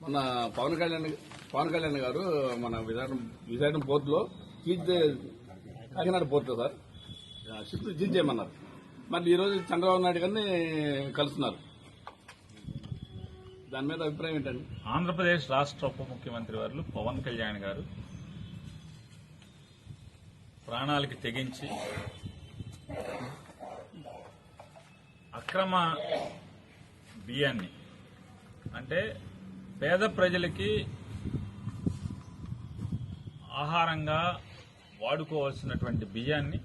మన పవన్ కళ్యాణ్ గారు మన విశాఖపట్నం పోర్టులో Kakinada port sir ship seize చేయమన్నారు. మరి ఈరోజు చంద్రబాబు నాయుడు గారిని కలుస్తున్నారు. దాని మీద అభిప్రాయం ఏంటండి? ఆంధ్రప్రదేశ్ రాష్ట్ర ఉప ముఖ్యమంత్రి వారు పవన్ కళ్యాణ్ గారు ప్రాణాలకి తెగించి అక్రమ బియ్యాన్ని, అంటే పేద ప్రజలకి ఆహారంగా వాడుకోవాల్సినటువంటి బియ్యాన్ని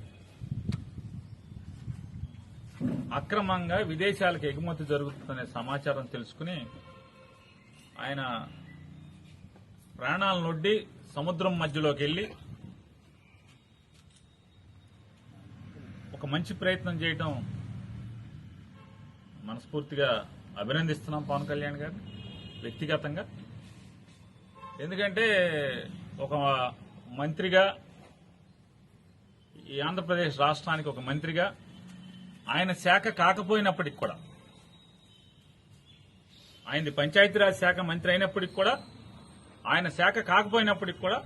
అక్రమంగా విదేశాలకు ఎగుమతి జరుగుతుందనే సమాచారం తెలుసుకుని ఆయన ప్రాణాలనొడ్డి సముద్రం మధ్యలోకి వెళ్లి ఒక మంచి ప్రయత్నం చేయటం మనస్ఫూర్తిగా అభినందిస్తున్నాం పవన్ కళ్యాణ్ గారు వ్యక్తిగతంగా. ఎందుకంటే ఒక మంత్రిగా, ఈ ఆంధ్రప్రదేశ్ రాష్ట్రానికి ఒక మంత్రిగా, ఆయన శాఖ కాకపోయినప్పటికి కూడా, ఆయనది పంచాయతీరాజ్ శాఖ మంత్రి అయినప్పటికి కూడా, ఆయన శాఖ కాకపోయినప్పటికి కూడా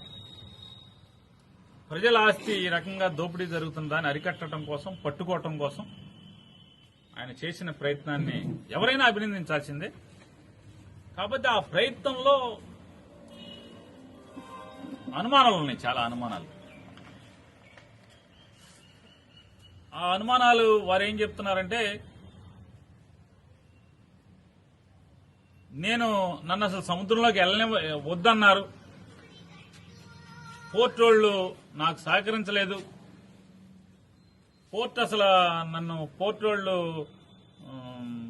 ప్రజల ఆస్తి ఈ రకంగా దోపిడీ జరుగుతుందని అరికట్టడం కోసం, పట్టుకోవటం కోసం ఆయన చేసిన ప్రయత్నాన్ని ఎవరైనా అభినందించాల్సిందే. కాబట్టి ఆ ప్రయత్నంలో అనుమానాలు ఉన్నాయి, చాలా అనుమానాలు. ఆ అనుమానాలు వారు ఏం చెప్తున్నారంటే, నన్ను అసలు సముద్రంలోకి వద్దన్నారు, పోర్ట్ వాళ్ళు నాకు సహకరించలేదు, పోర్ట్ వాళ్ళు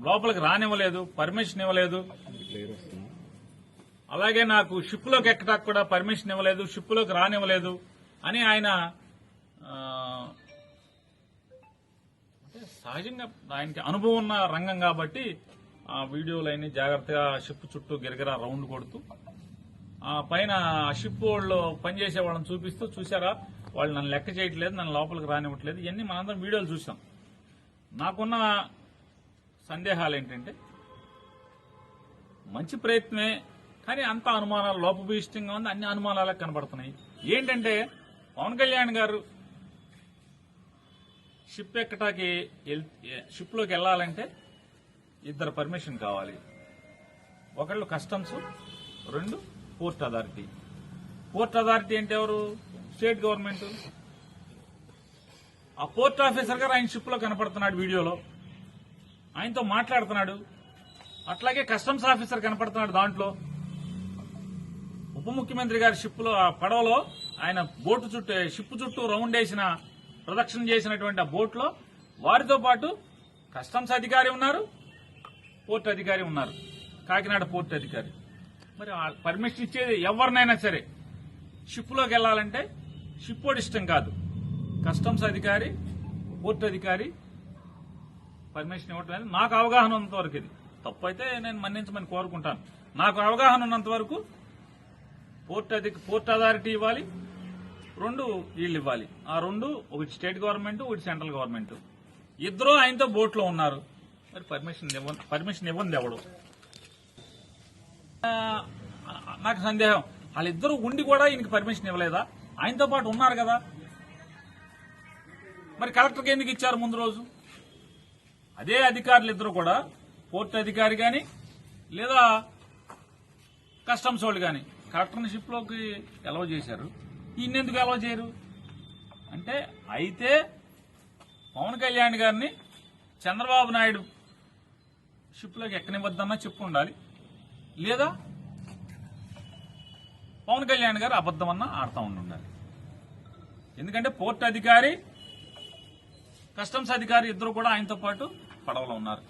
లోపలికి రానివ్వలేదు, పర్మిషన్ ఇవ్వలేదు, అలాగే నాకు షిప్లోకి ఎక్కడానికి కూడా పర్మిషన్ ఇవ్వలేదు, షిప్లోకి రానివ్వలేదు అని ఆయన సహజంగా ఆయనకి అనుభవం ఉన్న రంగం కాబట్టి ఆ వీడియోలన్నీ జాగ్రత్తగా షిప్ చుట్టూ గిరగిరా రౌండ్ కొడుతూ ఆ పైన షిప్ వాళ్ళు పనిచేసే వాళ్ళని చూపిస్తూ, చూసారా వాళ్ళు నన్ను లెక్క చేయట్లేదు, నన్ను లోపలికి రానివ్వట్లేదు, ఇవన్నీ మనందరం వీడియోలు చూసాం. నాకున్న సందేహాలు ఏంటంటే, మంచి ప్రయత్నమే కానీ అంత అనుమానాలు లోపభూయిష్టంగా ఉంది, అన్ని అనుమానాలకు కనబడుతున్నాయి. ఏంటంటే పవన్ కళ్యాణ్ గారు షిప్లోకి వెళ్లాలంటే ఇద్దరు పర్మిషన్ కావాలి. ఒకళ్ళు కస్టమ్స్, రెండు పోర్ట్ అథారిటీ. పోర్ట్ అథారిటీ అంటే ఎవరు? State government. ఆ పోర్ట్ ఆఫీసర్ గారు ఆయన షిప్ లో కనపడుతున్నాడు, వీడియోలో ఆయనతో మాట్లాడుతున్నాడు. అట్లాగే కస్టమ్స్ ఆఫీసర్ కనపడుతున్నాడు దాంట్లో. ఉప ముఖ్యమంత్రి గారి షిప్ లో, ఆ పడవలో ఆయన షిప్ చుట్టూ రౌండ్ వేసిన ప్రదక్షిణ చేసినటువంటి ఆ బోట్ లో వారితో పాటు కస్టమ్స్ అధికారి ఉన్నారు, పోర్ట్ అధికారి ఉన్నారు, కాకినాడ పోర్ట్ అధికారి. మరి పర్మిషన్ ఇచ్చేది ఎవరినైనా సరే షిప్ లోకి వెళ్లాలంటే షిప్ వాడి ఇష్టం కాదు, కస్టమ్స్ అధికారి, పోర్ట్ అధికారి పర్మిషన్ ఇవ్వట్లేదు. నాకు అవగాహన ఉన్నంత వరకు, ఇది తప్పు అయితే నేను మన్నించమని కోరుకుంటాను. నాకు అవగాహన ఉన్నంత వరకు పోర్ట్ అథారిటీ ఇవ్వాలి, రెండు వీళ్ళు ఇవ్వాలి. ఆ రెండు, ఒకటి స్టేట్ గవర్నమెంట్, ఒకటి సెంట్రల్ గవర్నమెంట్. ఇద్దరు ఆయనతో బోట్లో ఉన్నారు. మరి పర్మిషన్ ఇవ్వండి ఎవడు? నాకు సందేహం, వాళ్ళిద్దరూ ఉండి కూడా ఈయనకి పర్మిషన్ ఇవ్వలేదా? ఆయనతో పాటు ఉన్నారు కదా, మరి కలెక్టర్కి ఎందుకు ఇచ్చారు ముందు రోజు? అదే అధికారులు ఇద్దరు కూడా, పోర్ట్ అధికారి గాని లేదా కస్టమ్స్ వాళ్ళు గాని కలెక్టర్ని షిప్లోకి అలౌ చేశారు, ఈయన ఎందుకు అలౌ చేయరు? అంటే అయితే పవన్ కళ్యాణ్ గారిని చంద్రబాబు నాయుడు షిప్లోకి ఎక్కనివ్వద్దన్నా చెప్పు ఉండాలి, లేదా పవన్ కళ్యాణ్ గారు అబద్దమన్నా ఆడుతూ ఉండాలి. ఎందుకంటే పోర్ట్ అధికారి, కస్టమ్స్ అధికారి ఇద్దరు కూడా ఆయనతో పాటు పడవలో ఉన్నారు.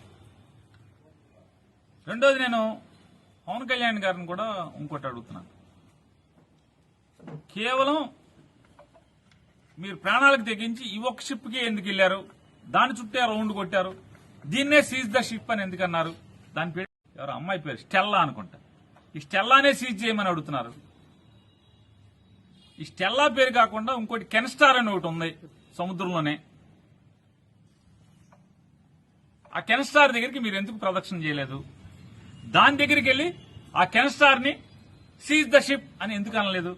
రెండోది, నేను పవన్ కళ్యాణ్ గారిని కూడా ఇంకోటి అడుగుతున్నాను. కేవలం మీరు ప్రాణాలకు తెగించి ఈ ఒక్క షిప్కి ఎందుకు వెళ్లారు? దాని చుట్టే రౌండ్ కొట్టారు, దీన్నే సీజ్ ద షిప్ అని ఎందుకన్నారు? దాని పేరు ఎవరు? అమ్మాయి పేరు స్టెల్లా అనుకుంటా. ఈ స్టెల్లానే సీజ్ చేయమని అడుగుతున్నారు. ఈ స్టెల్లా పేరు కాకుండా ఇంకోటి కెన్స్టార్ అని ఒకటి ఉంది సముద్రంలోనే. ఆ కెన్స్టార్ దగ్గరికి మీరు ఎందుకు ప్రదక్షిణ చేయలేదు? దాని దగ్గరికి వెళ్లి ఆ కెన్ స్టార్ ని సీజ్ ద షిప్ అని ఎందుకు అనలేదు?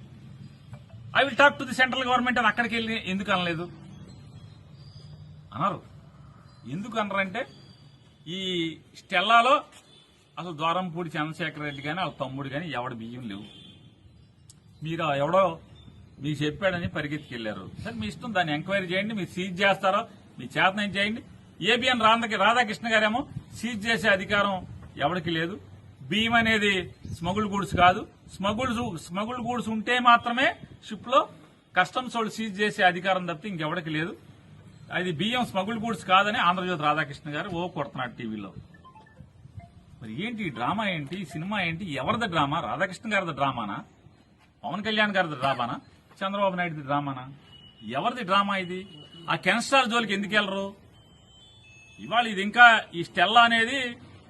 I will talk to the central government అని అక్కడికి వెళ్ళి ఎందుకు అనలేదు? అన్నారు. ఎందుకు అనరంటే ఈ స్టెల్లాలో అసలు ద్వారంపూడి చంద్రశేఖర్ రెడ్డి కానీ వాళ్ళ తమ్ముడు కానీ ఎవడ బియ్యం లేవు. మీరు ఎవడో మీకు చెప్పాడని పరిగెత్తుకెళ్లారు. సరే మీ ఇష్టం, దాన్ని ఎంక్వైరీ చేయండి. మీరు సీజ్ చేస్తారో మీ చేతనం చేయండి. ఏబిఎన్ రాధాకృష్ణ గారేమో సీజ్ చేసే అధికారం ఎవరికి లేదు. బియ్యం అనేది స్మగుల్ గూడ్స్ కాదు. స్మగుల్ గూడ్స్ ఉంటే మాత్రమే షిప్ లో కస్టమ్స్ వాళ్ళు సీజ్ చేసే అధికారం తప్పితే ఇంకెవరికి లేదు. అది బియ్యం స్మగుల్ గూడ్స్ కాదని ఆంధ్రజ్యోతి రాధాకృష్ణ గారు కొడుతున్నాడు టీవీలో. మరి ఏంటి ఈ డ్రామా ఏంటి, ఈ సినిమా ఏంటి? ఎవరిది డ్రామా? రాధాకృష్ణ గారిది డ్రామానా? పవన్ కళ్యాణ్ గారిది డ్రామానా? చంద్రబాబు నాయుడుది డ్రామానా? ఎవరిది డ్రామా ఇది? ఆ కెన్ స్టార్ జోలికి ఎందుకు వెళ్లరు? ఇవాళ ఇది ఇంకా ఈ స్టెల్లా అనేది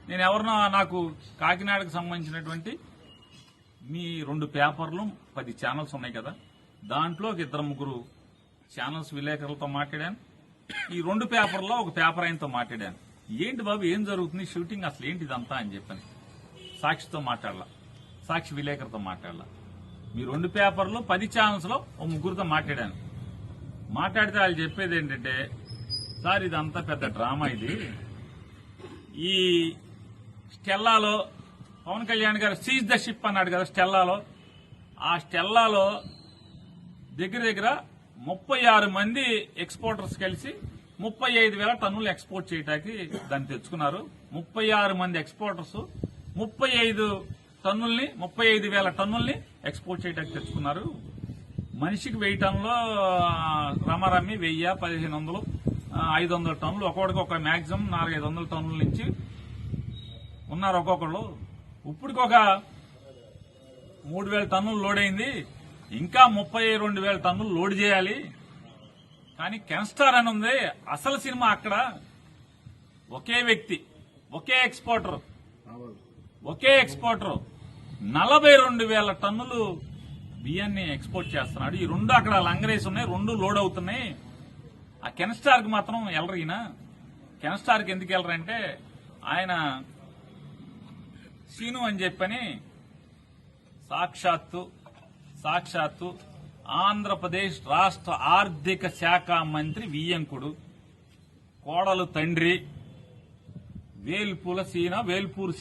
నేను ఎవరినో నాకు కాకినాడకు సంబంధించినటువంటి మీ 2 పేపర్లు 10 ఛానల్స్ ఉన్నాయి కదా, దాంట్లో ఒక 2-3 ఛానల్స్ విలేకరులతో మాట్లాడాను. ఈ 2 పేపర్లో ఒక పేపర్ ఆయనతో మాట్లాడాను. ఏంటి బాబు ఏం జరుగుతుంది, షూటింగ్ అసలు ఏంటి ఇదంతా అని చెప్పని సాక్షితో మాట్లాడాల, సాక్షి విలేకరుతో మాట్లాడాల. మీ 2 పేపర్లు 10 ఛానల్స్ లో ఓ 3గురితో మాట్లాడాను. మాట్లాడితే వాళ్ళు చెప్పేది ఏంటంటే, సార్ ఇదంతా పెద్ద డ్రామా, ఇది ఈ స్టెల్లాలో పవన్ కళ్యాణ్ గారు సీజ్ ద షిప్ అన్నాడు కదా స్టెల్లాలో. ఆ స్టెల్లాలో దగ్గర 36 మంది ఎక్స్పోర్టర్స్ కలిసి 35,000 టన్నులు ఎక్స్పోర్ట్ చేయడానికి దాన్ని తెచ్చుకున్నారు. 36 మంది ఎక్స్పోర్టర్స్ 35,000 టన్నుల్ని ఎక్స్పోర్ట్ చేయడానికి తెచ్చుకున్నారు. మనిషికి 1000 టన్నులు రమారమ్మి 1000, 1500, 500 టన్నులు ఒక్కొక్కడికి ఒక మాక్సిమం 400-500 టన్నుల నుంచి ఉన్నారు ఒక్కొక్కళ్ళు. ఇప్పటికి ఒక 3,000 టన్నులు లోడ్ అయింది. ఇంకా 32,000 టన్నులు లోడ్ చేయాలి. కానీ కెన్ స్టార్ అని ఉంది. అసలు సినిమా అక్కడ ఒకే వ్యక్తి, ఒకే ఎక్స్పోర్టర్ 42,000 టన్నులు బియ్యాన్ని ఎక్స్పోర్ట్ చేస్తున్నాడు. ఈ 2 అక్కడ లంగరేసి ఉన్నాయి, 2 లోడ్ అవుతున్నాయి. ఆ కెన్ స్టార్ కి మాత్రం వెళ్ళరు. ఈయన కెన్ స్టార్ కి ఎందుకు వెళ్ళరంటే ఆయన సీను అని చెప్పని సాక్షాత్తు ఆంధ్రప్రదేశ్ రాష్ట్ర ఆర్థిక శాఖ మంత్రి వియ్యంకుడు కోడలు తండ్రి వేల్పూర్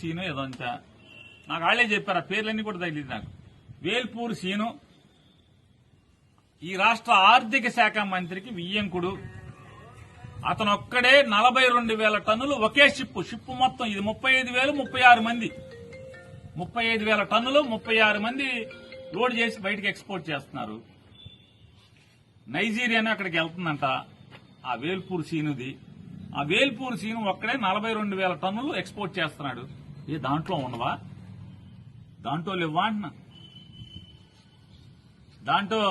సీను ఏదో అంతా నాకు వాళ్ళే చెప్పారు. ఆ పేర్లన్నీ కూడా తగిలింది నాకు. వేల్పూర్ సీను ఈ రాష్ట్ర ఆర్థిక శాఖ మంత్రికి వియ్యంకుడు. అతను ఒక్కడే 42,000 టన్నులు ఒకే షిప్ మొత్తం ఇది 35,000, 36 మంది 35,000 టన్నులు 36 మంది లోడ్ చేసి బయటకు ఎక్స్పోర్ట్ చేస్తున్నారు. నైజీరియాను అక్కడికి వెళ్తుందంట ఆ వేల్పూర్ సీనుది. ఆ వేల్పూర్ సీను ఒక్కడే 42,000 టన్నులు ఎక్స్పోర్ట్ చేస్తున్నాడు. దాంట్లో ఉండవా? దాంట్లో లేవా అంటున్నా? దాంట్లో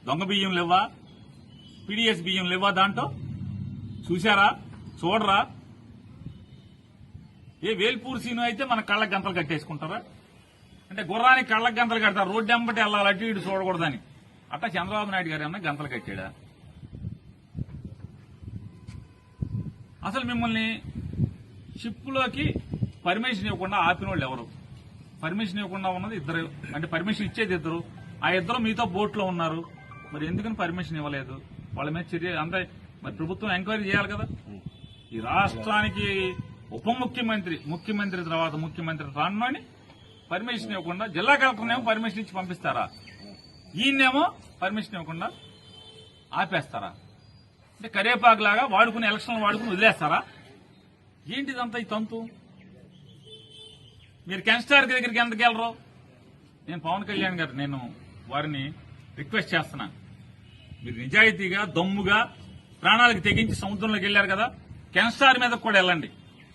దొంగ బియ్యం లేవా? పీడీఎస్ బియ్యం లేవా? దాంట్లో చూశారా? చూడరా? వేల్పూర్ సీను అయితే మన కళ్ళకు గంతలు కట్టేసుకుంటారా? అంటే గుర్రానికి కళ్ళకు గంతలు కడతారు, రోడ్డు ఎంబటి వెళ్ళాలి, అటు ఇటు చూడకూడదని. అట్లా చంద్రబాబు నాయుడు గారు ఏమన్నా గంతలు కట్టాడా? అసలు మిమ్మల్ని షిప్లోకి పర్మిషన్ ఇవ్వకుండా ఆపిన వాళ్ళు ఎవరు? పర్మిషన్ ఇవ్వకుండా ఉన్నది 2, అంటే పర్మిషన్ ఇచ్చేది 2. ఆ 2 మీతో బోట్లో ఉన్నారు. మరి ఎందుకని పర్మిషన్ ఇవ్వలేదు? వాళ్ళ మీద చర్య అంతే. మరి ప్రభుత్వం ఎంక్వైరీ చేయాలి కదా. ఈ రాష్ట్రానికి ఉప ముఖ్యమంత్రి తర్వాత ముఖ్యమంత్రి రానని పర్మిషన్ ఇవ్వకుండా జిల్లా కలెక్టర్నేమో పర్మిషన్ ఇచ్చి పంపిస్తారా? ఈయన్నేమో పర్మిషన్ ఇవ్వకుండా ఆపేస్తారా? అంటే కరేపాకులాగా వాడుకుని ఎలక్షన్లు వాడుకుని వదిలేస్తారా? ఏంటిదంతా ఈ తంతు? మీరు కెన్ స్టార్ దగ్గరికి ఎందుకు వెళ్ళరు? నేను పవన్ కళ్యాణ్ గారు నేను వారిని రిక్వెస్ట్ చేస్తున్నాను. మీరు నిజాయితీగా దమ్ముగా ప్రాణాలకు తెగించి సముద్రంలోకి వెళ్లారు కదా, కెన్ స్టార్ మీద కూడా వెళ్ళండి.